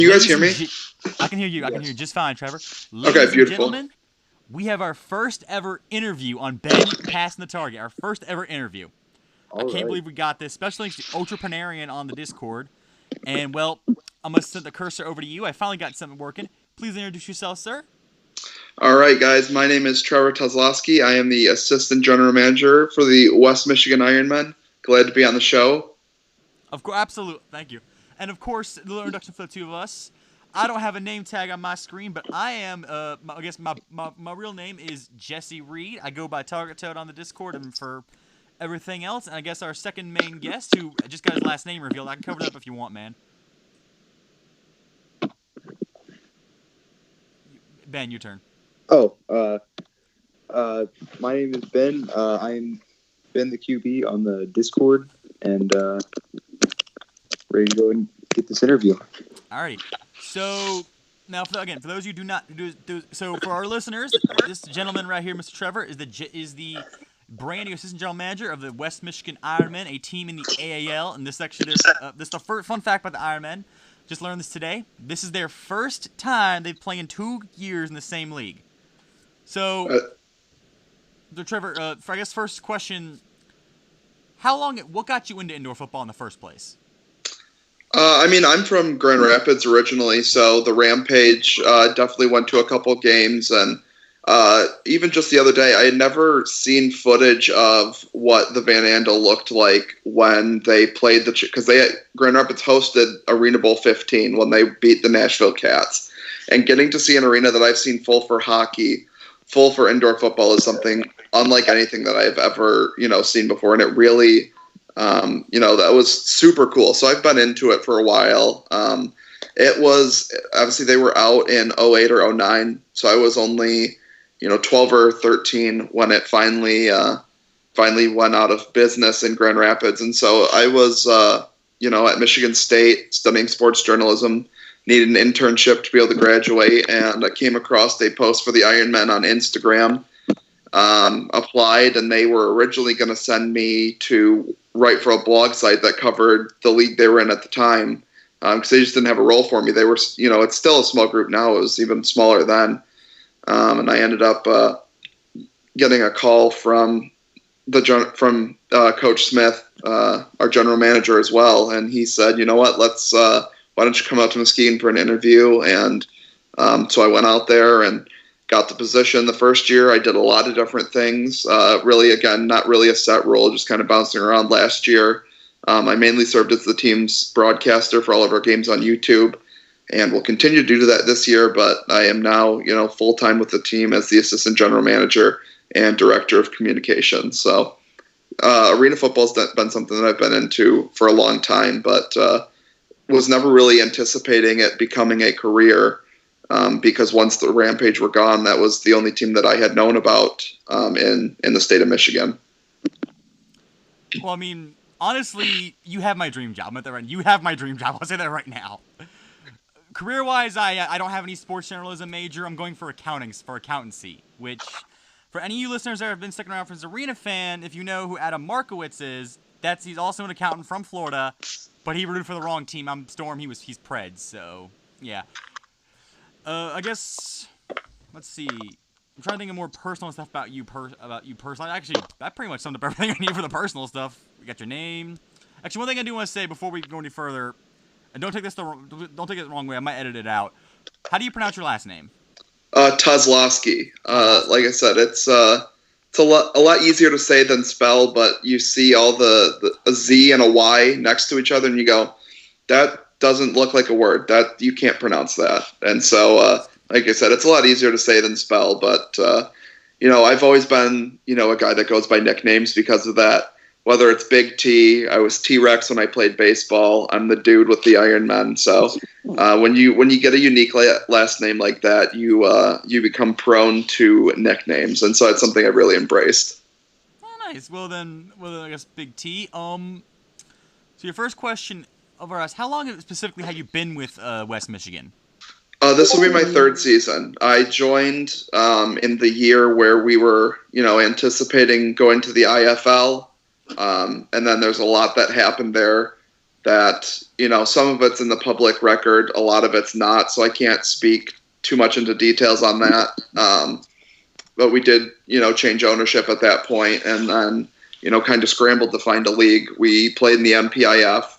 you guys hear me? I can hear you. I can Yes. hear you just fine, Trevor. Okay, Ladies and beautiful. gentlemen, we have our first ever interview on Ben Passing the Target. Our first ever interview. I can't believe we got this, especially thanks to Ultraprenarian on the Discord. And, well, I'm going to send the cursor over to you. I finally got something working. Please introduce yourself, sir. All right, guys. My name is Trevor Toczydlowski. I am the Assistant General Manager for the West Michigan Ironmen. Glad to be on the show. Of course, absolutely. Thank you. And, of course, a little introduction for the two of us. I don't have a name tag on my screen, but I am, I guess my real name is Jesse Reed. I go by Target Toad on the Discord and for everything else. And I guess our second main guest, who just got his last name revealed, I can cover it up if you want, man. Ben, your turn. My name is Ben. I'm Ben the QB on the Discord, and ready to go and get this interview. Alrighty. So now, for those of you who do not do so, for our listeners, this gentleman right here, Mr. Trevor, is the brand new assistant general manager of the West Michigan Ironmen, a team in the AAL. And this actually is the first fun fact about the Ironmen. Just learned this today. This is their first time they've played in 2 years in the same league. So, Trevor, for I guess first question, what got you into indoor football in the first place? I'm from Grand Rapids originally, so the Rampage definitely went to a couple games, and even just the other day, I had never seen footage of what the Van Andel looked like when they played because Grand Rapids hosted Arena Bowl 15 when they beat the Nashville Cats, and getting to see an arena that I've seen full for hockey, full for indoor football is something unlike anything that I've ever seen before, and it really. That was super cool. So I've been into it for a while. It was obviously they were out in 08 or 09. So I was only, 12 or 13 when it finally went out of business in Grand Rapids. And so I was, at Michigan State studying sports journalism, needed an internship to be able to graduate. And I came across a post for the Ironmen on Instagram, applied, and they were originally going to send me to write for a blog site that covered the league they were in at the time, because they just didn't have a role for me. They were, it's still a small group now. It was even smaller then, and I ended up getting a call from Coach Smith, our general manager as well, and he said, "You know what? Why don't you come out to Muskegon for an interview?" And so I went out there and got the position. The first year, I did a lot of different things. Really, again, not really a set role, just kind of bouncing around. Last year, I mainly served as the team's broadcaster for all of our games on YouTube, and will continue to do that this year. But I am now, full time with the team as the assistant general manager and director of communications. So, arena football's been something that I've been into for a long time, but was never really anticipating it becoming a career. Because once the Rampage were gone, that was the only team that I had known about in the state of Michigan. Well, honestly, you have my dream job. I'm at that right. You have my dream job. I'll say that right now. Career-wise, I don't have any sports journalism major. I'm going for accountancy, which, for any of you listeners that have been sticking around for this arena fan, if you know who Adam Markowitz is, he's also an accountant from Florida, but he rooted for the wrong team. I'm Storm. He's Preds, so yeah. I guess, let's see. I'm trying to think of more personal stuff about you personally. Actually, that pretty much summed up everything I need for the personal stuff. We got your name. Actually, one thing I do want to say before we go any further, and don't take it the wrong way. I might edit it out. How do you pronounce your last name? Toczydlowski. Like I said, it's a lot easier to say than spell, but you see all a Z and a Y next to each other, and you go, that doesn't look like a word. That you can't pronounce that. And so, like I said, it's a lot easier to say than spell. But I've always been a guy that goes by nicknames because of that. Whether it's Big T, I was T-Rex when I played baseball. I'm the dude with the Iron Men. So when you get a unique last name like that, you become prone to nicknames, and so it's something I've really embraced. Oh, nice. Well then, I guess Big T. So your first question. Over us, how long specifically have you been with West Michigan? This will be my third season. I joined in the year where we were, anticipating going to the IFL, and then there's a lot that happened there that, some of it's in the public record, a lot of it's not, so I can't speak too much into details on that. But we did, change ownership at that point, and then, kind of scrambled to find a league. We played in the MPIF.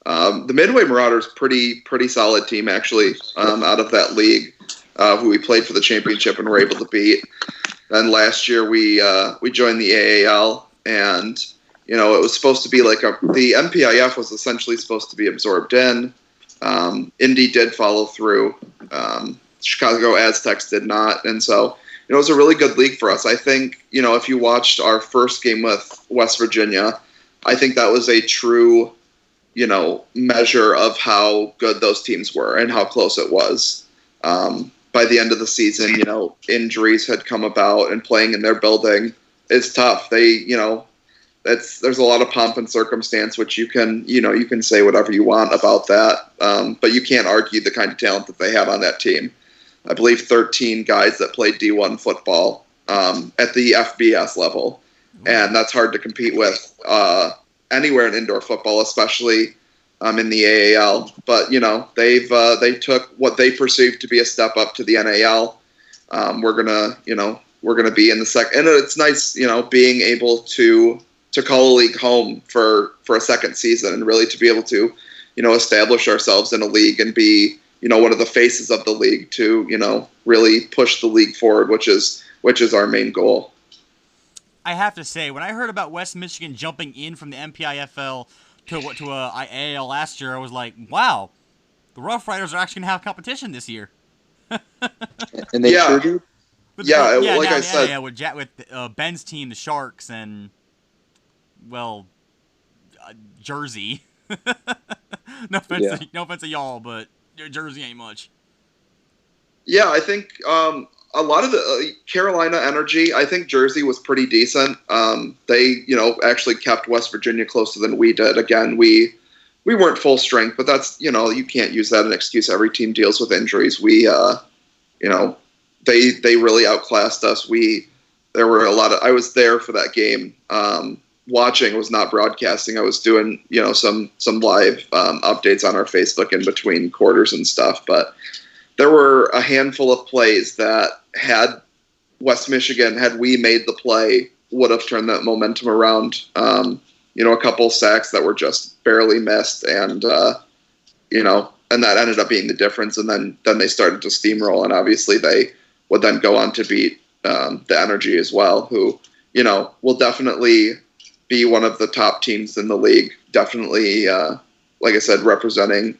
The Midway Marauders, pretty solid team, actually, out of that league, who we played for the championship and were able to beat. Then last year we joined the AAL, and it was supposed to be the MPIF was essentially supposed to be absorbed in. Indy did follow through. Chicago Aztecs did not, and so it was a really good league for us. I think if you watched our first game with West Virginia, I think that was a true measure of how good those teams were and how close it was. By the end of the season, injuries had come about, and playing in their building is tough. There's a lot of pomp and circumstance, which you can say whatever you want about that. But you can't argue the kind of talent that they had on that team. I believe 13 guys that played D1 football at the FBS level. And that's hard to compete with anywhere in indoor football, especially in the AAL. But, they took what they perceived to be a step up to the NAL. We're going to be in the second. And it's nice, being able to call a league home for a second season, and really to be able to, establish ourselves in a league and be, one of the faces of the league to, really push the league forward, which is our main goal. I have to say, when I heard about West Michigan jumping in from the MPIFL to AAL last year, I was like, wow, the Rough Riders are actually going to have competition this year. And they sure do. Like I said, with Ben's team, the Sharks, and Jersey. No offense to y'all, but Jersey ain't much. Yeah, I think a lot of the Carolina Energy, I think Jersey was pretty decent. They, actually kept West Virginia closer than we did. Again, we weren't full strength, but that's, you can't use that as an excuse. Every team deals with injuries. We, they really outclassed us. There were I was there for that game. Watching, was not broadcasting. I was doing, some live updates on our Facebook in between quarters and stuff. But there were a handful of plays that had we made the play, would have turned that momentum around. A couple sacks that were just barely missed, and and that ended up being the difference. And then they started to steamroll, and obviously they would then go on to beat the Energy as well, who will definitely be one of the top teams in the league. Definitely, like I said,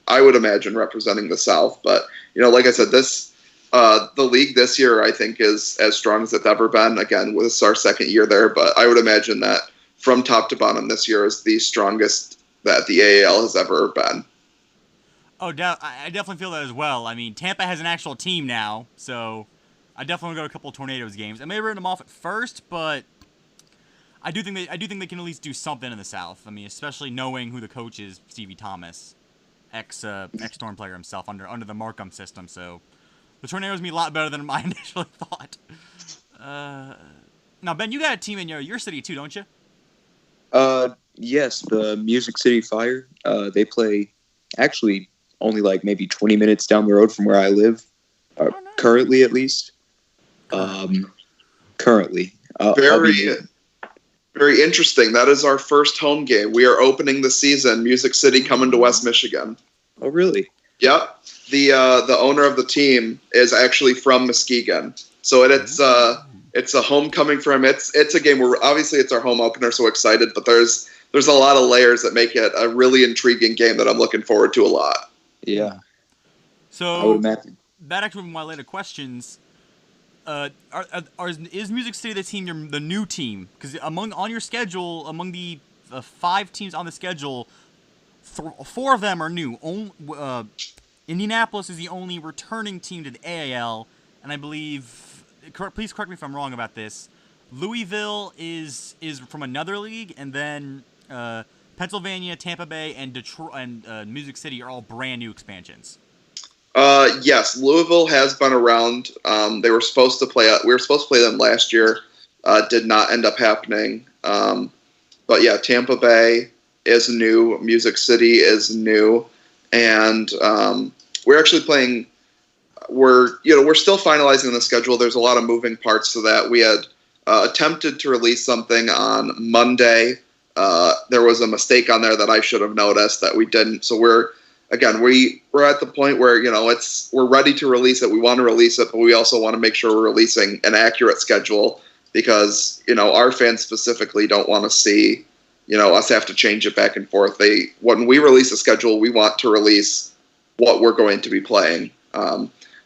I would imagine representing the South. But, like I said, the league this year, I think, is as strong as it's ever been. Again, this is our second year there, but I would imagine that from top to bottom this year is the strongest that the AAL has ever been. Oh, I definitely feel that as well. I mean, Tampa has an actual team now, so I definitely want to go to a couple of Tornadoes games. I may have written them off at first, but I do think they can at least do something in the South. I mean, especially knowing who the coach is, Stevie Thomas, ex-Storm player himself under the Markham system. So the Tornadoes be a lot better than I initially thought. Now, Ben, you got a team in your city too, don't you? Yes, the Music City Fire. They play actually only like maybe 20 minutes down the road from where I live, currently at least. Currently. Very interesting. That is our first home game. We are opening the season. Music City coming to West Michigan. Oh, really? Yep. The owner of the team is actually from Muskegon, so it's a homecoming for him. It's a game where obviously it's our home opener, so excited. But there's a lot of layers that make it a really intriguing game that I'm looking forward to a lot. Yeah. So I would imagine. That actually one of my later questions. Is Music City the team, the new team? Because on your schedule, among the 5 teams on the schedule, 4 of them are new. Indianapolis is the only returning team to the AAL, and I believe, please correct me if I'm wrong about this, Louisville is from another league, and then Pennsylvania, Tampa Bay, and Detroit and Music City are all brand new expansions. Yes, Louisville has been around. We were supposed to play them last year. Did not end up happening. But yeah, Tampa Bay, is new. Music City is new, and we're actually playing. We're still finalizing the schedule. There's a lot of moving parts to that. We had attempted to release something on Monday. There was a mistake on there that I should have noticed that we didn't. So we're at the point where we're ready to release it. We want to release it, but we also want to make sure we're releasing an accurate schedule because our fans specifically don't want to see us have to change it back and forth. When we release a schedule, we want to release what we're going to be playing.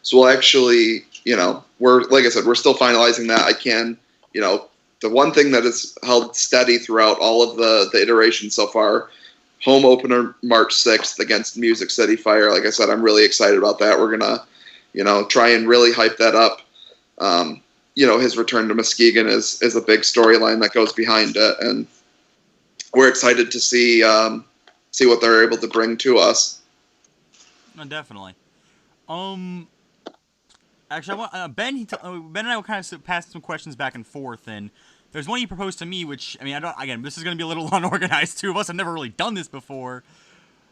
So we'll actually, like I said, we're still finalizing that. The one thing that has held steady throughout all of the iterations so far, home opener March 6th against Music City Fire. Like I said, I'm really excited about that. We're going to, try and really hype that up. His return to Muskegon is a big storyline that goes behind it. And we're excited to see what they're able to bring to us. Definitely. Actually, Ben and I will kind of pass some questions back and forth, and there's one he proposed to me, which, this is going to be a little unorganized. Two of us have never really done this before.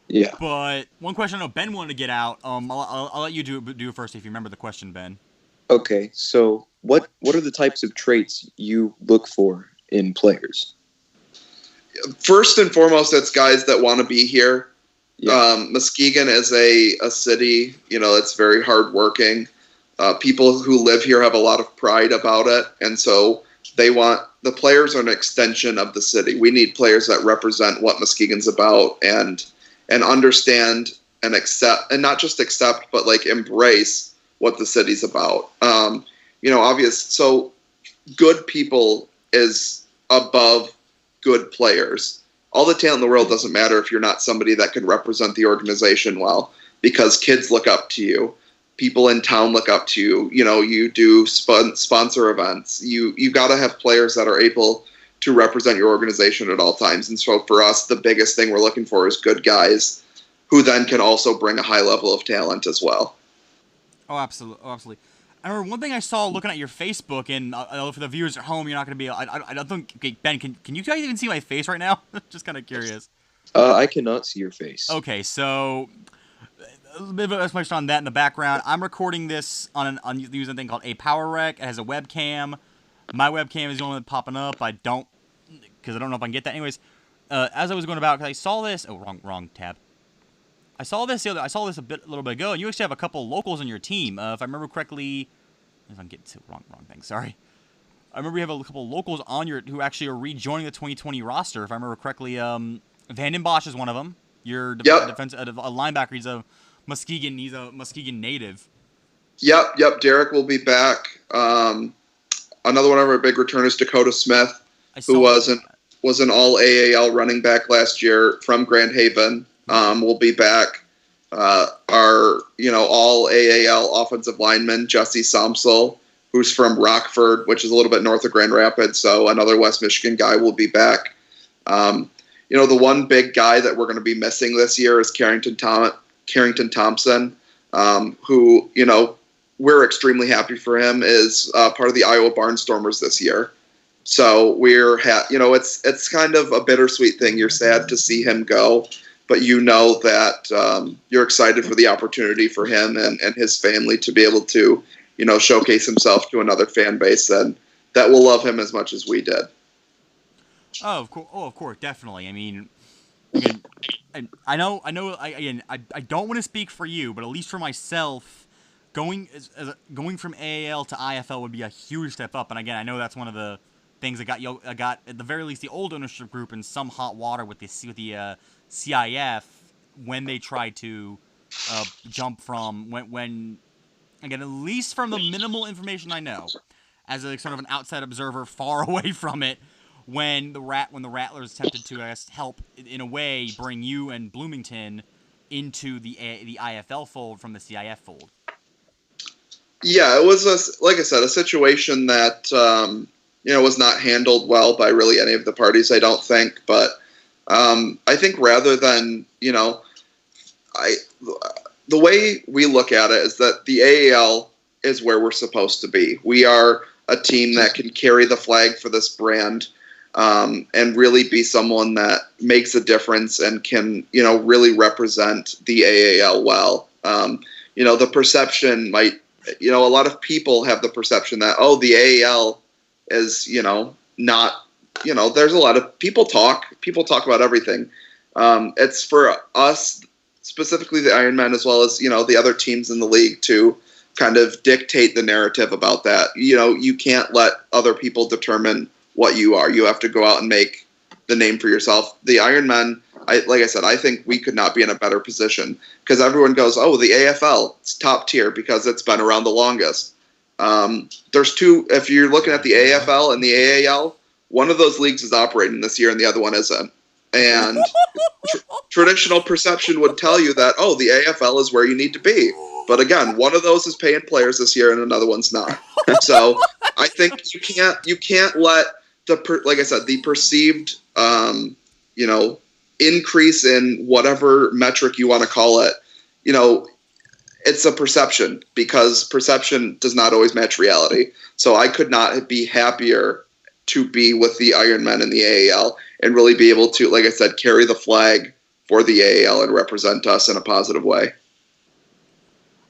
Yeah. But one question I know Ben wanted to get out, I'll let you do it first if you remember the question, Ben. Okay, so what are the types of traits you look for in players? First and foremost, it's guys that want to be here. Yeah. Muskegon is a city, it's very hardworking. People who live here have a lot of pride about it, and so the players are an extension of the city. We need players that represent what Muskegon's about and understand and accept, and not just accept, but embrace what the city's about. So good people is above good players. All the talent in the world doesn't matter if you're not somebody that can represent the organization well, because kids look up to you. People in town look up to you. You do sponsor events. You got to have players that are able to represent your organization at all times. And so for us, the biggest thing we're looking for is good guys who then can also bring a high level of talent as well. Oh, absolutely. Oh, absolutely. I remember one thing I saw looking at your Facebook, and for the viewers at home, you're not going to be. I don't think. Okay, Ben, can you guys even see my face right now? Just kind of curious. I cannot see your face. Okay, so a little bit of explanation on that in the background. I'm recording this on using a thing called a Power Rec. It has a webcam. My webcam is the only one popping up. Because I don't know if I can get that. Anyways, as I was going about, because I saw this. Oh, wrong tab. I saw this a little bit ago, and you actually have a couple locals on your team. If I remember correctly, if I'm getting to the wrong thing, sorry. I remember you have a couple locals on who actually are rejoining the 2020 roster. If I remember correctly, Vanden Bosch is one of them. Your defense, a linebacker. He's a Muskegon native. Yep. Derek will be back. Another one of our big returners, Dakota Smith, who was an all AAL running back last year from Grand Haven. Will be back. Our all AAL offensive lineman, Jesse Somsel, who's from Rockford, which is a little bit north of Grand Rapids, so another West Michigan guy will be back. The one big guy that we're going to be missing this year is Carrington Thompson, who, we're extremely happy for him, is part of the Iowa Barnstormers this year. So it's kind of a bittersweet thing. You're sad to see him go, but that you're excited for the opportunity for him and his family to be able to, showcase himself to another fan base that will love him as much as we did. Oh, of course, definitely. I mean, again, I don't want to speak for you, but at least for myself, going from AAL to IFL would be a huge step up. And again, I know that's one of the things that got at the very least the old ownership group in some hot water with the CIF when they tried to jump from when again, at least from the minimal information I know, as a sort of an outside observer far away from it, when the Rattlers attempted to help in a way bring you and Bloomington into the IFL fold from the CIF fold. Yeah, it was like I said, a situation that was not handled well by really any of the parties, I don't think, but I think rather than, the way we look at it is that the AAL is where we're supposed to be. We are a team that can carry the flag for this brand. and really be someone that makes a difference and can, really represent the AAL well. The perception might, a lot of people have the perception that, the AAL is, not, there's a lot of people talk about everything. It's for us, specifically the Ironmen, as well as, the other teams in the league, to kind of dictate the narrative about that. You can't let other people determine what you are. You have to go out and make the name for yourself. The Ironmen, like I said, I think we could not be in a better position, because everyone goes, the AFL, it's top tier because it's been around the longest. There's two, if you're looking at the AFL and the AAL, one of those leagues is operating this year and the other one isn't. And traditional perception would tell you that, the AFL is where you need to be. But again, one of those is paying players this year and another one's not. So I think you can't let like I said, the perceived, increase in whatever metric you want to call it, it's a perception, because perception does not always match reality. So I could not be happier to be with the Ironmen in the AAL and really be able to, like I said, carry the flag for the AAL and represent us in a positive way.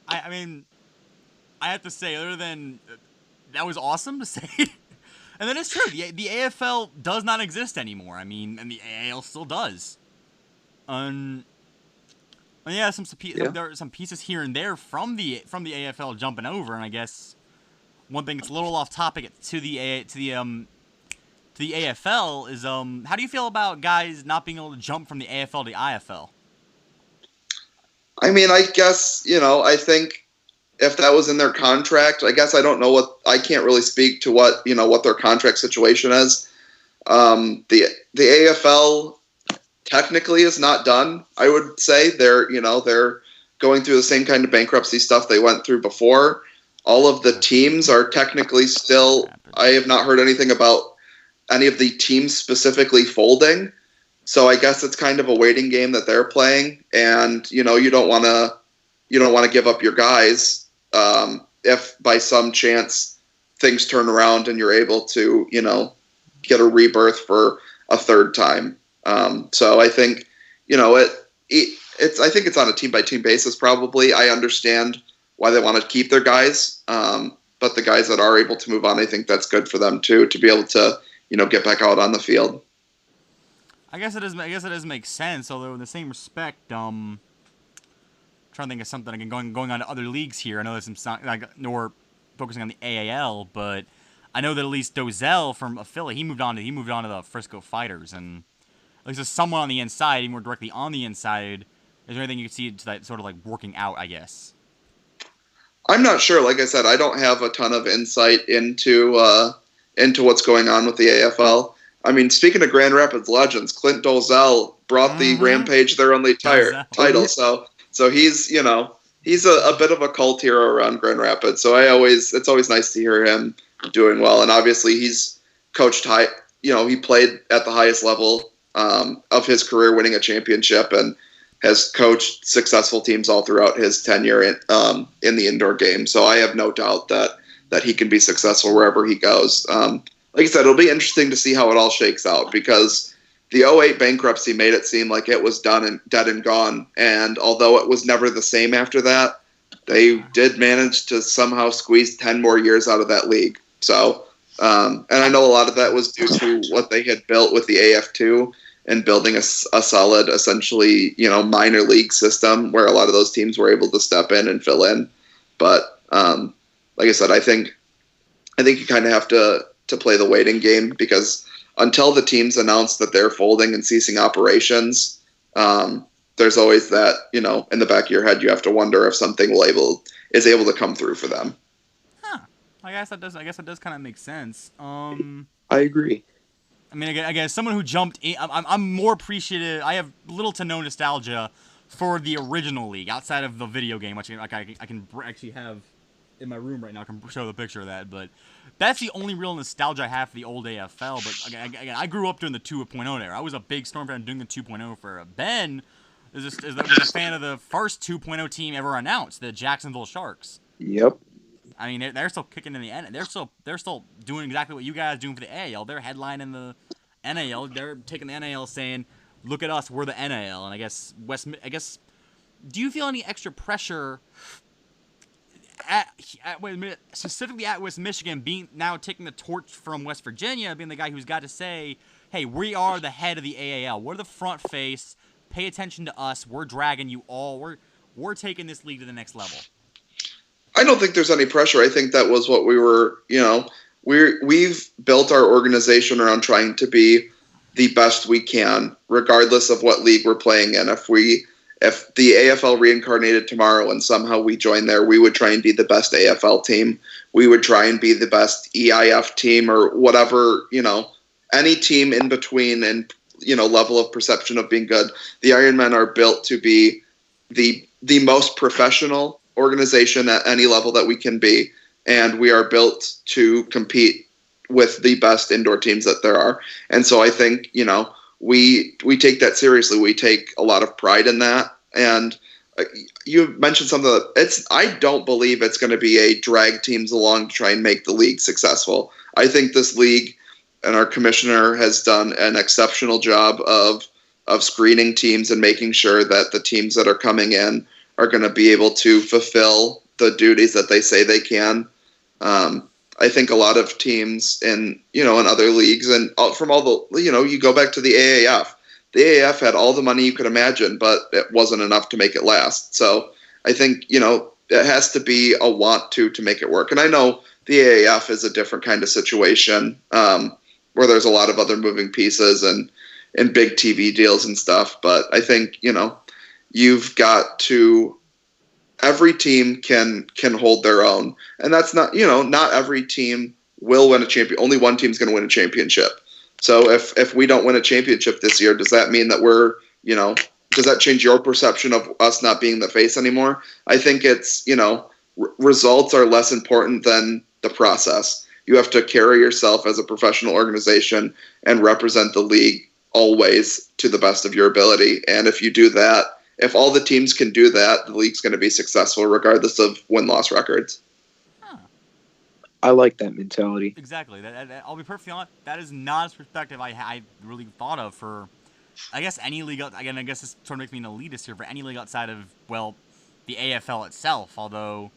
I mean, I have to say, other than that was awesome to say. And that is true. The AFL does not exist anymore. I mean, and the AAL still does. There are some pieces here and there from the AFL jumping over, and I guess one thing that's a little off topic to the AFL is how do you feel about guys not being able to jump from the AFL to the IFL? I mean, I guess, I think if that was in their contract, I guess I don't know I can't really speak to what their contract situation is. The AFL technically is not done. I would say they're going through the same kind of bankruptcy stuff they went through before. All of the teams are technically still, I have not heard anything about any of the teams specifically folding. So I guess it's kind of a waiting game that they're playing, and you don't want to give up your guys if by some chance things turn around and you're able to get a rebirth for a third time. So I think I think it's on a team by team basis. Probably I understand why they want to keep their guys, but the guys that are able to move on, I think that's good for them too, to be able to get back out on the field. I guess it does make sense. Although in the same respect, trying to think of something again. Going on to other leagues here. I know there's some nor focusing on the AAL, but I know that at least Dolezal from Philly, he moved on to the Frisco Fighters, and at least there's someone on the inside, even more directly on the inside. Is there anything you can see to that sort of like working out? I guess. I'm not sure. Like I said, I don't have a ton of insight into what's going on with the AFL. I mean, speaking of Grand Rapids legends, Clint Dolezal brought the Rampage their only title. So he's he's a bit of a cult hero around Grand Rapids. So it's always nice to hear him doing well. And obviously he's coached high. He played at the highest level of his career, winning a championship, and has coached successful teams all throughout his tenure in the indoor game. So I have no doubt that he can be successful wherever he goes. Like I said, it'll be interesting to see how it all shakes out, because the 08 bankruptcy made it seem like it was done and dead and gone. And although it was never the same after that, they did manage to somehow squeeze 10 more years out of that league. So, and I know a lot of that was due to what they had built with the AF2 and building a solid, essentially, minor league system where a lot of those teams were able to step in and fill in. But like I said, I think you kind of have to play the waiting game, because until the teams announce that they're folding and ceasing operations, there's always that, in the back of your head, you have to wonder if something is able to come through for them. Huh. I guess that does kind of make sense. I agree. I mean, I guess someone who jumped in, I'm more appreciative. I have little to no nostalgia for the original league outside of the video game, which I can actually have in my room right now. I can show the picture of that, but that's the only real nostalgia I have for the old AFL. But again, I grew up during the 2.0 era. I was a big Storm fan doing the 2.0 for Ben. Was a fan of the first 2.0 team ever announced, the Jacksonville Sharks. Yep. I mean, they're still kicking in the end. They're still doing exactly what you guys are doing for the AL. They're headlining NAL. They're taking the NAL, saying, "Look at us, we're the NAL." And I guess do you feel any extra pressure specifically at West Michigan, being now taking the torch from West Virginia, being the guy who's got to say, "Hey, we are the head of the AAL. We're the front face. Pay attention to us. We're dragging you all. We're taking this league to the next level." I don't think there's any pressure. I think that was what we were, we've built our organization around trying to be the best we can, regardless of what league we're playing in. If the AFL reincarnated tomorrow and somehow we joined there, we would try and be the best AFL team. We would try and be the best EIF team or whatever, any team in between and, level of perception of being good. The Ironmen are built to be the most professional organization at any level that we can be, and we are built to compete with the best indoor teams that there are. And so I think we take that seriously. We take a lot of pride in that. And you mentioned something that I don't believe it's going to be a drag teams along to try and make the league successful. I think this league and our commissioner has done an exceptional job of screening teams and making sure that the teams that are coming in are going to be able to fulfill the duties that they say they can. I think a lot of teams in other leagues and from all the, you go back to the AAF. The AAF had all the money you could imagine, but it wasn't enough to make it last. So I think, it has to be a want to make it work. And I know the AAF is a different kind of situation where there's a lot of other moving pieces and big TV deals and stuff. But I think, you've got to, every team can hold their own. And that's not, not every team will win a champion. Only one team's going to win a championship. So if we don't win a championship this year, does that mean that we're, does that change your perception of us not being the face anymore? I think it's, results are less important than the process. You have to carry yourself as a professional organization and represent the league always to the best of your ability. And if you do that, if all the teams can do that, the league's going to be successful regardless of win-loss records. Huh. I like that mentality. Exactly. I'll be perfectly honest, that is not a perspective I really thought of for, I guess, any league. Again, I guess this sort of makes me an elitist here, for any league outside of, the AFL itself. Although,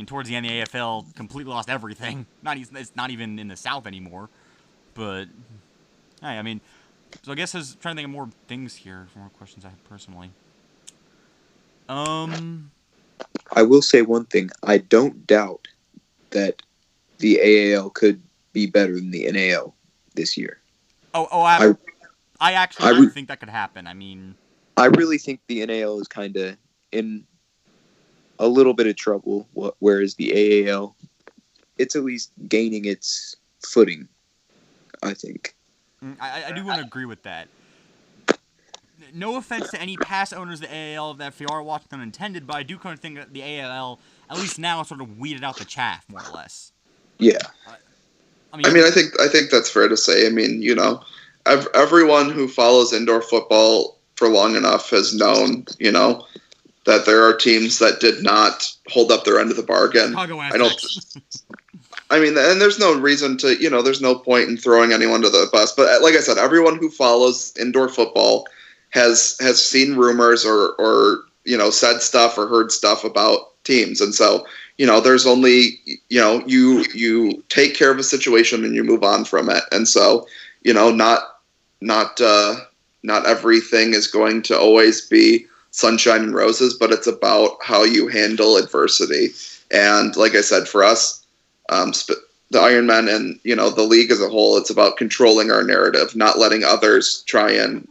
towards the end, the AFL completely lost everything. It's not even in the South anymore. But, hey, so I guess I was trying to think of more things here, more questions I have personally. I will say one thing. I don't doubt that the AAL could be better than the NAL this year. I actually think that could happen. I really think the NAL is kind of in a little bit of trouble, whereas the AAL, it's at least gaining its footing, I think. I do want to agree with that. No offense to any past owners of the AAL that if you are watching unintended, but I do kind of think that the AAL, at least now, sort of weeded out the chaff, more or less. Yeah. I think that's fair to say. Everyone who follows indoor football for long enough has known, that there are teams that did not hold up their end of the bargain. And there's no reason to, there's no point in throwing anyone to the bus. But like I said, everyone who follows indoor football has seen rumors or said stuff or heard stuff about teams. And so, there's only, you take care of a situation and you move on from it. And so, not everything is going to always be sunshine and roses, but it's about how you handle adversity. And like I said, for us, the Ironmen and, the league as a whole, it's about controlling our narrative, not letting others try and,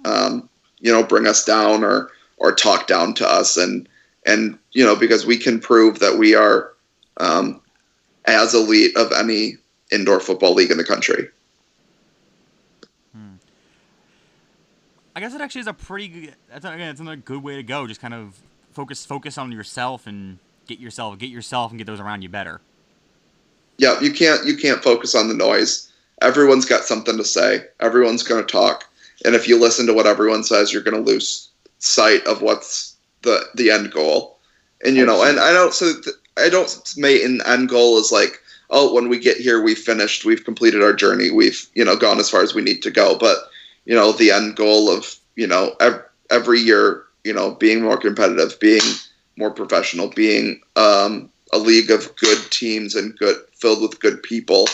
bring us down or talk down to us. And because we can prove that we are as elite of any indoor football league in the country. I guess it actually is a pretty good, it's another good way to go. Just kind of focus on yourself and get yourself and get those around you better. Yeah, you can't focus on the noise. Everyone's got something to say. Everyone's going to talk. And if you listen to what everyone says, you're going to lose sight of what's the end goal. And and I don't make an end goal as like, oh, when we get here, we've completed our journey, we've, gone as far as we need to go. But, the end goal of, every year, being more competitive, being more professional, being a league of good teams and filled with good people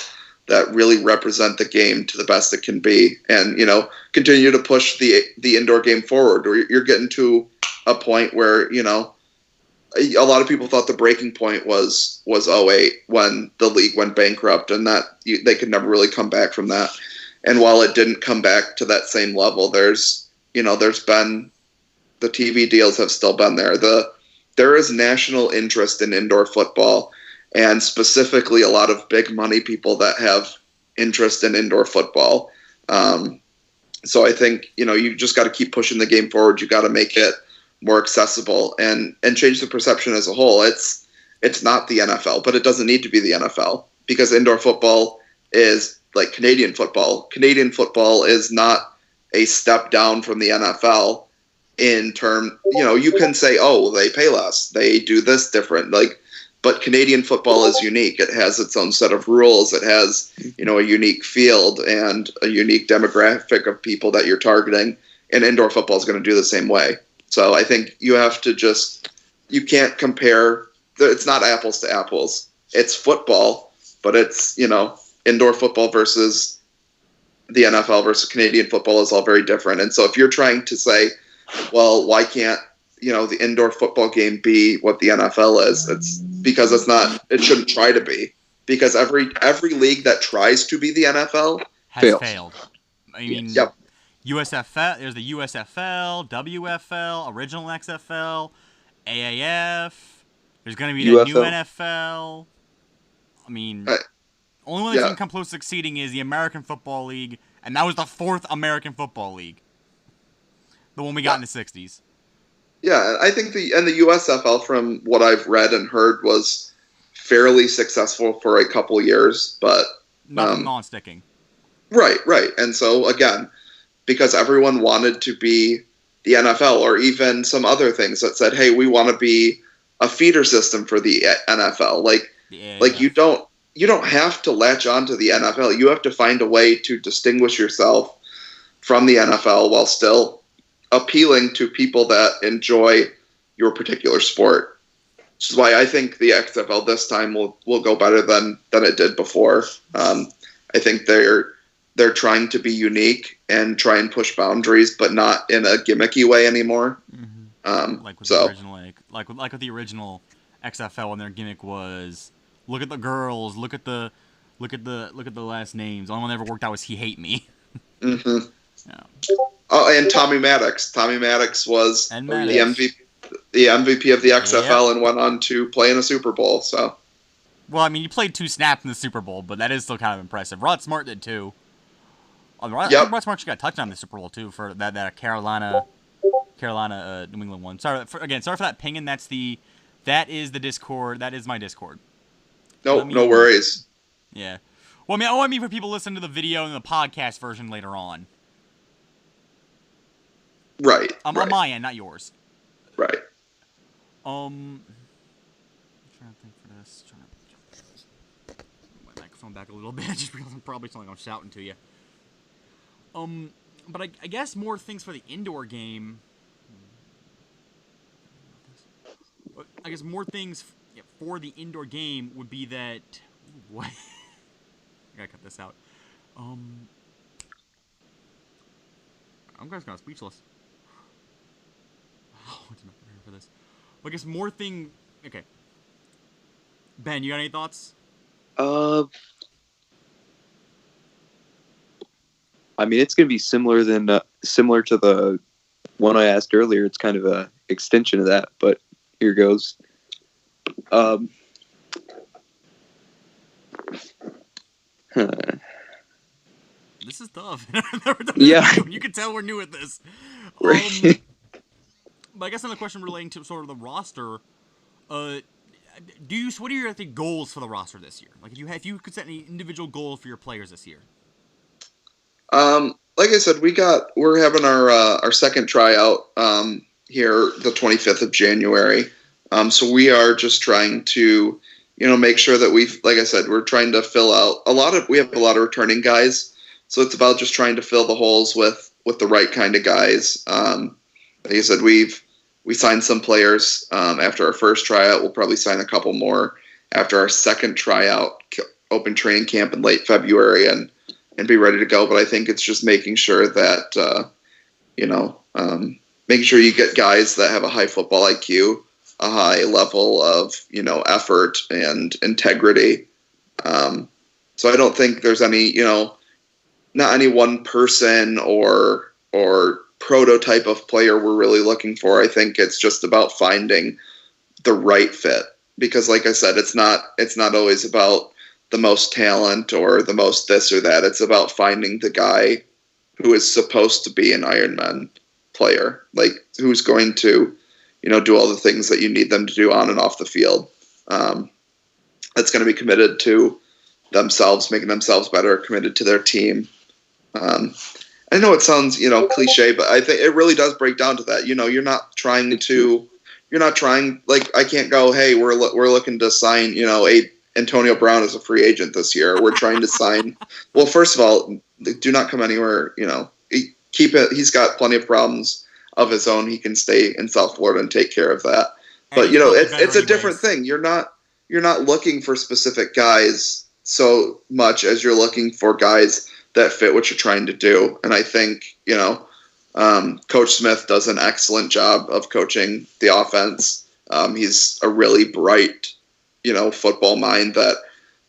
that really represent the game to the best it can be, and continue to push the indoor game forward. Or you're getting to a point where a lot of people thought the breaking point was '08 when the league went bankrupt, and that they could never really come back from that. And while it didn't come back to that same level, there's been, the TV deals have still been there. There is national interest in indoor football, and specifically a lot of big money people that have interest in indoor football. So I think, you just got to keep pushing the game forward. You got to make it more accessible and change the perception as a whole. It's not the NFL, but it doesn't need to be the NFL, because indoor football is like Canadian football. Canadian football is not a step down from the NFL in term, you can say, oh, they pay less, they do this different, but Canadian football is unique. It has its own set of rules. It has, a unique field and a unique demographic of people that you're targeting, and indoor football is going to do the same way. So I think you have to you can't compare, it's not apples to apples. It's football, but it's, indoor football versus the NFL versus Canadian football is all very different. And so if you're trying to say, well, why can't, the indoor football game be what the NFL is? It's because it shouldn't try to be, because every league that tries to be the NFL has failed. I mean, yep. USFL, there's the USFL, WFL, Original XFL, AAF. There's going to be the new NFL. I mean, only one that's going to come close to succeeding is the American Football League, and that was the fourth American Football League, the one we got in the 60s. Yeah, I think the USFL, from what I've read and heard, was fairly successful for a couple years, but nothing non-sticking. Right. And so again, because everyone wanted to be the NFL, or even some other things that said, hey, we want to be a feeder system for the NFL. Like you don't have to latch on to the NFL. You have to find a way to distinguish yourself from the NFL while still appealing to people that enjoy your particular sport. Which is why I think the XFL this time will go better than it did before. I think they're trying to be unique and try and push boundaries, but not in a gimmicky way anymore. Mm-hmm. Like with the original XFL, when their gimmick was, look at the girls, look at the last names. The only one that ever worked out was He Hate Me. Mm-hmm. Yeah. Oh, and Tommy Maddox. Tommy Maddox was the MVP of the XFL and went on to play in a Super Bowl. So, well, I mean, you played 2 snaps in the Super Bowl, but that is still kind of impressive. Rod Smart did too. Rod Smart just got a touchdown in the Super Bowl too for that Carolina New England one. Sorry for that pinging. That is the Discord. That is my Discord. No worries. Yeah. Well, I mean for people listening to the video and the podcast version later on. Right. On my end, not yours. Right. I'm trying to think for this. Put my microphone back a little bit, just because I'm probably something I'm shouting to you. But I guess more things for the indoor game. I guess more things for the indoor game would be that. What? I gotta cut this out. I'm just kind of speechless. Oh, I did not prepare for this. Well, I guess more thing. Okay. Ben, you got any thoughts? I mean, it's going to be similar to the one I asked earlier. It's kind of a extension of that, but here goes. This is tough. Yeah. You can tell we're new at this. But I guess another question relating to sort of the roster. What are your goals for the roster this year? Like, if you could set any individual goals for your players this year. Like I said, we're having our second tryout here the 25th of January. So we are just trying to, make sure that like I said, we're trying to fill out we have a lot of returning guys. So it's about just trying to fill the holes with the right kind of guys. Like I said, we signed some players after our first tryout. We'll probably sign a couple more after our second tryout, open training camp in late February, and be ready to go. But I think it's just making sure that, making sure you get guys that have a high football IQ, a high level of, effort and integrity. So I don't think there's any, not any one person or prototype of player we're really looking for. I think it's just about finding the right fit, because like I said, it's not always about the most talent or the most this or that. It's about finding the guy who is supposed to be an Ironman player, like who's going to, do all the things that you need them to do on and off the field. That's going to be committed to themselves, making themselves better, committed to their team. I know it sounds, cliche, but I think it really does break down to that. You're not trying, like, I can't go, hey, we're looking to sign, Antonio Brown as a free agent this year. We're trying to sign. Well, first of all, do not come anywhere. Keep it. He's got plenty of problems of his own. He can stay in South Florida and take care of that. But it's a different thing. You're not looking for specific guys so much as you're looking for guys that fit what you're trying to do. And I think Coach Smith does an excellent job of coaching the offense. He's a really bright, football mind that,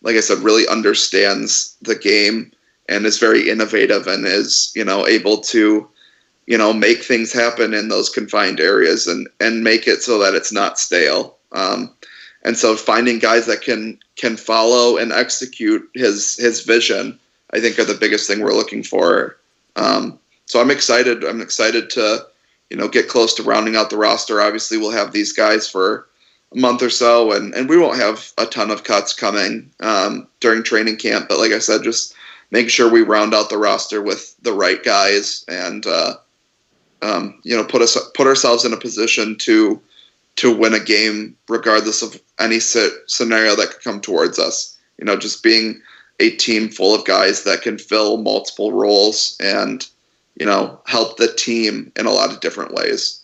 like I said, really understands the game and is very innovative and is, able to, make things happen in those confined areas and make it so that it's not stale. And so finding guys that can follow and execute his vision, I think, are the biggest thing we're looking for. So I'm excited. I'm excited to, get close to rounding out the roster. Obviously, we'll have these guys for a month or so, and we won't have a ton of cuts coming during training camp. But like I said, just making sure we round out the roster with the right guys and, put ourselves in a position to win a game regardless of any scenario that could come towards us. Just being a team full of guys that can fill multiple roles and, help the team in a lot of different ways.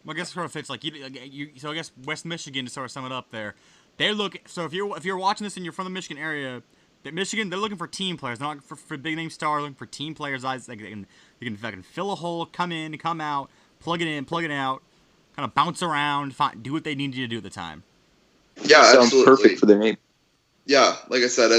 Well, I guess it sort of fits like you. So I guess West Michigan, to sort of sum it up there, they look. So if you're watching this and you're from the Michigan area, that Michigan, they're looking for team players. They're not looking for big name stars. Looking for team players. They can fucking fill a hole, come in, come out, plug it in, plug it out, kind of bounce around, do what they need you to do at the time. Yeah, sounds absolutely. perfect for their name. Yeah, like I said,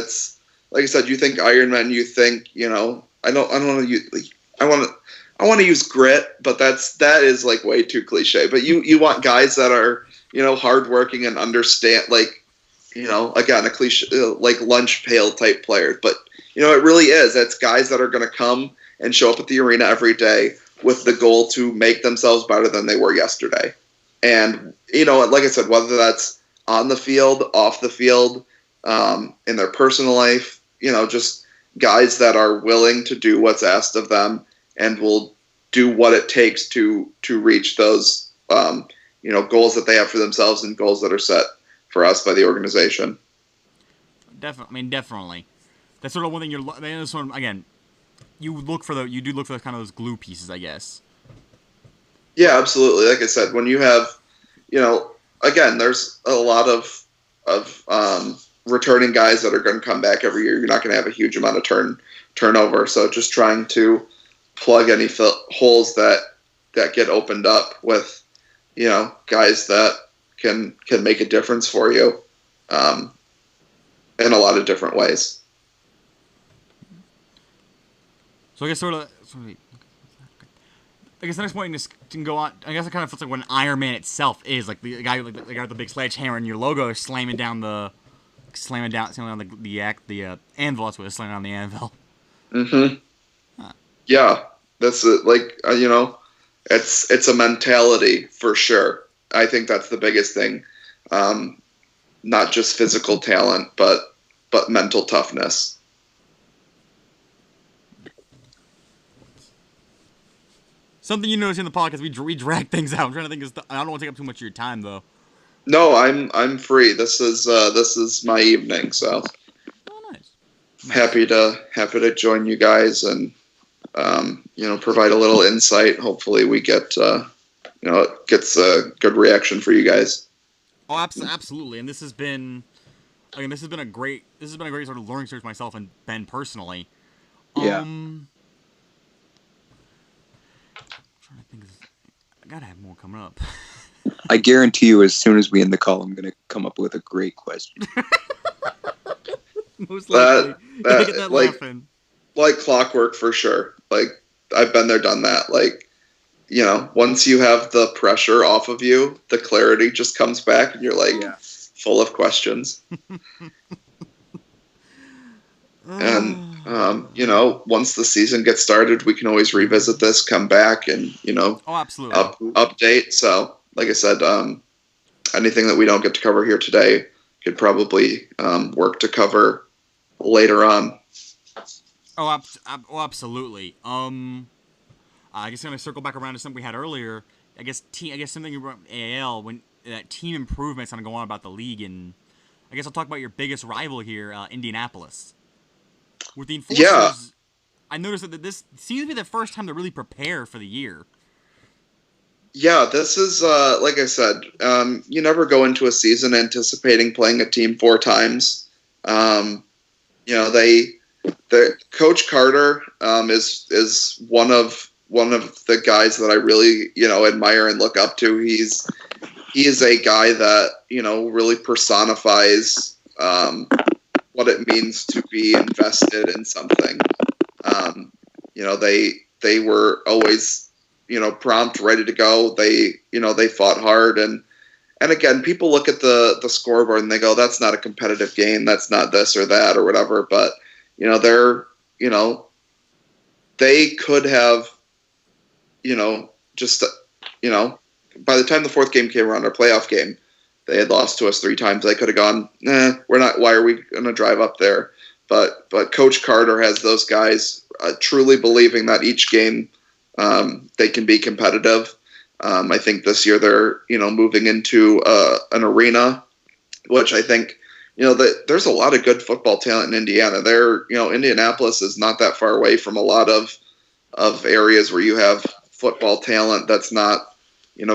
you think Ironman, you think, I don't want to use, I want to use grit, but that is like way too cliche. But you want guys that are, hardworking and understand, like, again, a cliche, like lunch pail type players. But, it really is. It's guys that are going to come and show up at the arena every day with the goal to make themselves better than they were yesterday. And, like I said, whether that's on the field, off the field, in their personal life, just guys that are willing to do what's asked of them and will do what it takes to reach those, goals that they have for themselves and goals that are set for us by the organization. Definitely. That's sort of one thing again, you do look for those kind of those glue pieces, I guess. Yeah, absolutely. Like I said, when you have, again, there's a lot of returning guys that are going to come back every year. You're not going to have a huge amount of turnover. So just trying to plug any holes that get opened up with, guys that can make a difference for you in a lot of different ways. So I guess I guess the next point can go on. I guess it kind of feels like what an Iron Man itself is, like the guy with the big sledgehammer and your logo is slamming down the anvil. That's what it's slamming on the anvil. Mm-hmm. Huh. Yeah, that's it's a mentality for sure. I think that's the biggest thing. Not just physical talent, but mental toughness. Something you notice in the podcast, we drag things out. I'm trying to think I don't want to take up too much of your time, though. No, I'm free. This is my evening, so Oh, nice. happy to join you guys and provide a little insight. Hopefully, we get it gets a good reaction for you guys. Oh, absolutely. And this has been a great sort of learning experience for myself and Ben personally. Yeah. I'm trying to think. I gotta have more coming up. I guarantee you, as soon as we end the call, I'm going to come up with a great question. Most likely. That Get that like laughing. like clockwork for sure. Like I've been there, done that. Like once you have the pressure off of you, the clarity just comes back, and you're like full of questions. And once the season gets started, we can always revisit this, come back, and Oh, absolutely. update. So, like I said, anything that we don't get to cover here today could probably work to cover later on. Oh, absolutely. I guess I'm gonna circle back around to something we had earlier. I guess something you brought AAL when that team improvements kind of go on about the league, and I guess I'll talk about your biggest rival here, Indianapolis. With the Enforcers, I noticed that this seems to be the first time to really prepare for the year. Yeah, this is like I said. You never go into a season anticipating playing a team 4 times. The Coach Carter is one of the guys that I really admire and look up to. He is a guy that really personifies what it means to be invested in something. They were always prompt, ready to go. They fought hard, and again, people look at the scoreboard and they go, "That's not a competitive game. That's not this or that or whatever." But they could have just by the time the 4th game came around, our playoff game, they had lost to us 3 times. They could have gone, we're not. Why are we going to drive up there? But Coach Carter has those guys truly believing that each game they can be competitive. I think this year they're moving into an arena, which I think that there's a lot of good football talent in Indiana. Indianapolis is not that far away from a lot of areas where you have football talent that's not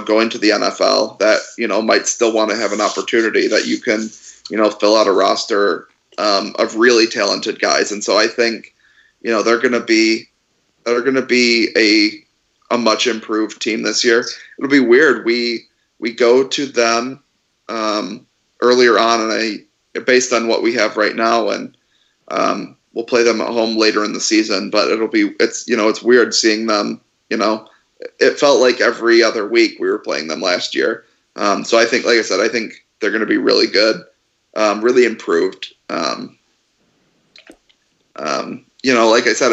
going to the NFL that might still want to have an opportunity that you can fill out a roster of really talented guys. And so I think they're going to be a much improved team this year. It'll be weird. We go to them earlier on, and based on what we have right now, and we'll play them at home later in the season. But it's weird seeing them. It felt like every other week we were playing them last year. So I think, like I said, I think they're going to be really good, really improved. Like I said,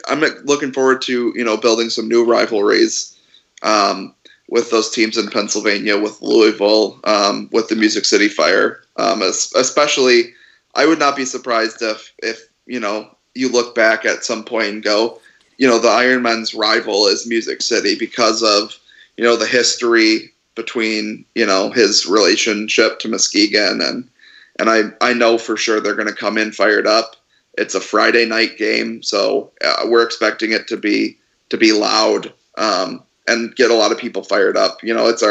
I'm looking forward to building some new rivalries with those teams in Pennsylvania, with Louisville, with the Music City Fire. Especially, I would not be surprised if you look back at some point and go, the Iron Man's rival is Music City because of the history between his relationship to Muskegon, and I know for sure they're going to come in fired up. It's a Friday night game, so we're expecting it to be loud and get a lot of people fired up. It's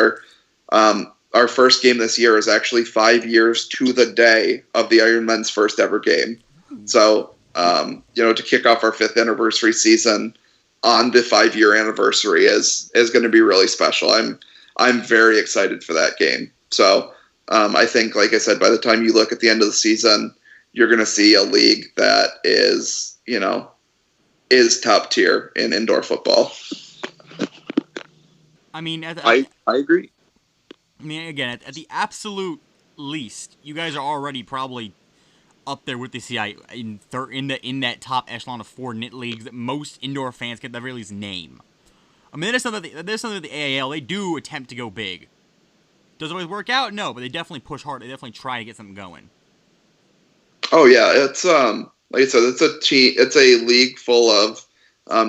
our first game this year is actually 5 years to the day of the Iron Men's first ever game. So to kick off our 5th anniversary season on the 5-year anniversary is going to be really special. I'm very excited for that game. So I think, like I said, by the time you look at the end of the season, you're going to see a league that is top tier in indoor football. I mean, I agree. I mean, again, at the absolute least, you guys are already probably up there with the CI in that top echelon of 4 knit leagues that most indoor fans can at the very least name. I mean, there's something that the AAL, they do attempt to go big. Does it always work out? No, but they definitely push hard. They definitely try to get something going. Oh yeah, it's like I said, it's a league full of.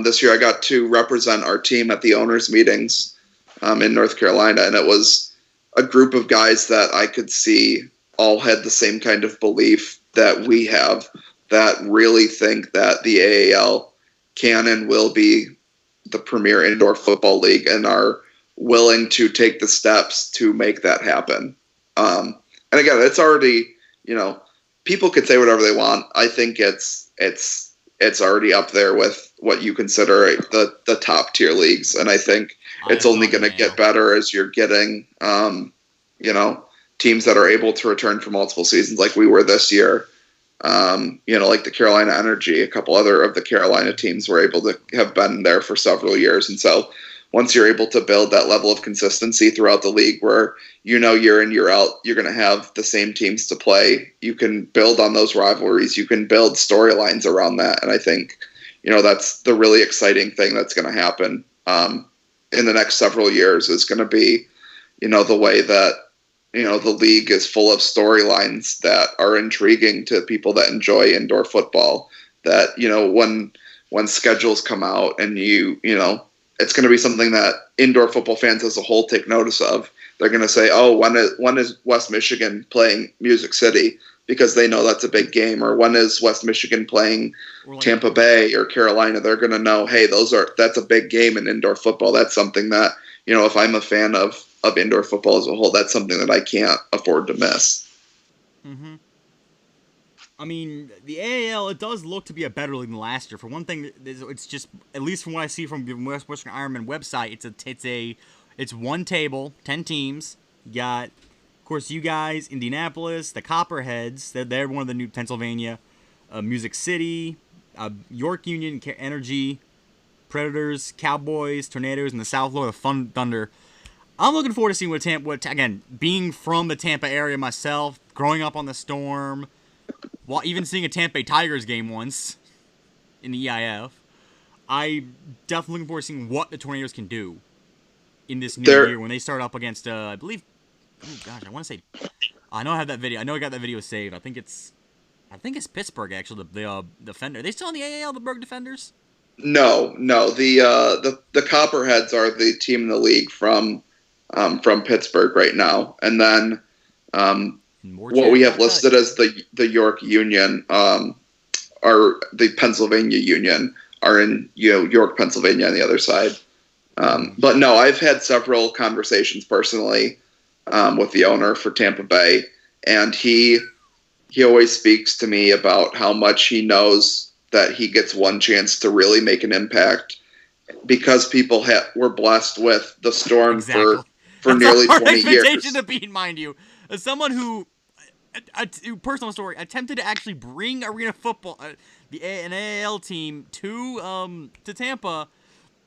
This year, I got to represent our team at the owners' meetings in North Carolina, and it was a group of guys that I could see all had the same kind of belief that we have, that really think that the AAL can and will be the premier indoor football league and are willing to take the steps to make that happen. And again, it's already, people could say whatever they want. I think it's already up there with what you consider the top tier leagues. And I think it's only going to get better as you're getting, teams that are able to return for multiple seasons like we were this year. Like the Carolina Energy, a couple other of the Carolina teams were able to have been there for several years. And so once you're able to build that level of consistency throughout the league where, year in, year out, you're going to have the same teams to play, you can build on those rivalries. You can build storylines around that. And I think, that's the really exciting thing that's going to happen in the next several years is going to be, the way that, the league is full of storylines that are intriguing to people that enjoy indoor football. That, when schedules come out and it's going to be something that indoor football fans as a whole take notice of. They're going to say, oh, when is West Michigan playing Music City? Because they know that's a big game. Or when is West Michigan playing Tampa Bay or Carolina? They're going to know, hey, that's a big game in indoor football. That's something that, if I'm a fan of indoor football as a whole, that's something that I can't afford to miss. Mm-hmm. I mean, the AAL, it does look to be a better league than last year. For one thing, it's just, at least from what I see from the Western Ironman website, it's one table, 10 teams. You got, of course, you guys, Indianapolis, the Copperheads. They're one of the new Pennsylvania. Music City, York Union, Energy, Predators, Cowboys, Tornadoes, and the South Florida Thunder. I'm looking forward to seeing again, being from the Tampa area myself, growing up on the Storm, even seeing a Tampa Bay Tigers game once in the EIF, I definitely looking forward to seeing what the Tornadoes can do in this new year when they start up against, I believe, I want to say, I know I have that video. I know I got that video saved. I think it's Pittsburgh actually. The Defender. Are they still in the AAL, the Berg Defenders? No. The Copperheads are the team in the league from Pittsburgh right now, and then what we have listed as the York Union are the Pennsylvania Union are in York, Pennsylvania on the other side. But no, I've had several conversations personally with the owner for Tampa Bay, and he always speaks to me about how much he knows that he gets one chance to really make an impact because people were blessed with the Storm for nearly 20 years. To beat, mind you, as someone who, personal story, attempted to actually bring arena football, an AAL team to Tampa.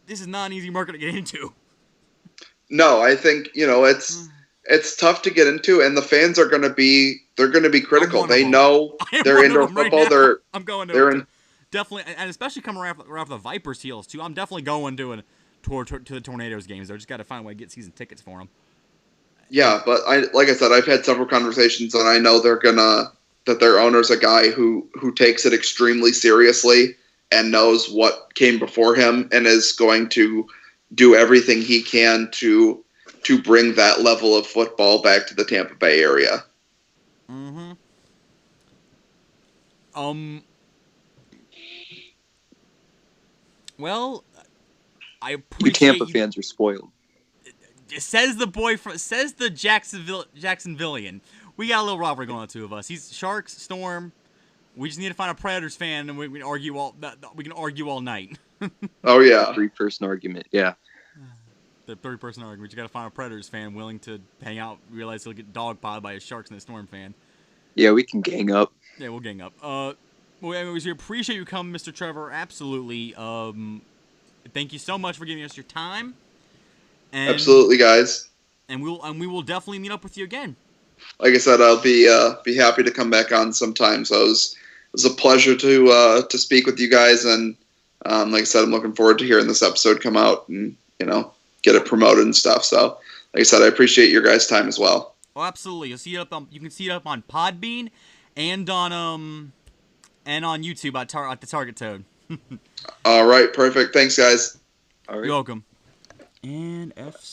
This is not an easy market to get into. No, I think it's tough to get into, and the fans are going to be critical. They know they're indoor football. I'm going to definitely, and especially coming around the Vipers' heels too. I'm definitely going to the Tornadoes games. I just got to find a way to get season tickets for them. Yeah, but like I said, I've had several conversations, and I know that their owner's a guy who takes it extremely seriously and knows what came before him and is going to do everything he can to bring that level of football back to the Tampa Bay area. Mm-hmm. Well, I appreciate you Tampa fans are spoiled. Says the Jacksonvillian. We got a little rivalry going on, the two of us. He's Sharks, Storm. We just need to find a Predators fan, and we can argue all night. Oh yeah, three-person argument. Yeah. The third-person argument. You got to find a Predators fan willing to hang out. Realize he'll get dogpiled by a Sharks and a Storm fan. Yeah, we can gang up. Yeah, we'll gang up. Well, anyways, we appreciate you coming, Mr. Trevor. Absolutely. Thank you so much for giving us your time. And, absolutely, guys. And we will definitely meet up with you again. Like I said, I'll be happy to come back on sometime. So it was a pleasure to speak with you guys, and like I said, I'm looking forward to hearing this episode come out and get it promoted and stuff. So, like I said, I appreciate your guys' time as well. Oh, absolutely. You can see it up on Podbean and on YouTube at the Target Toad. All right, perfect. Thanks, guys. All right. You're welcome. And F.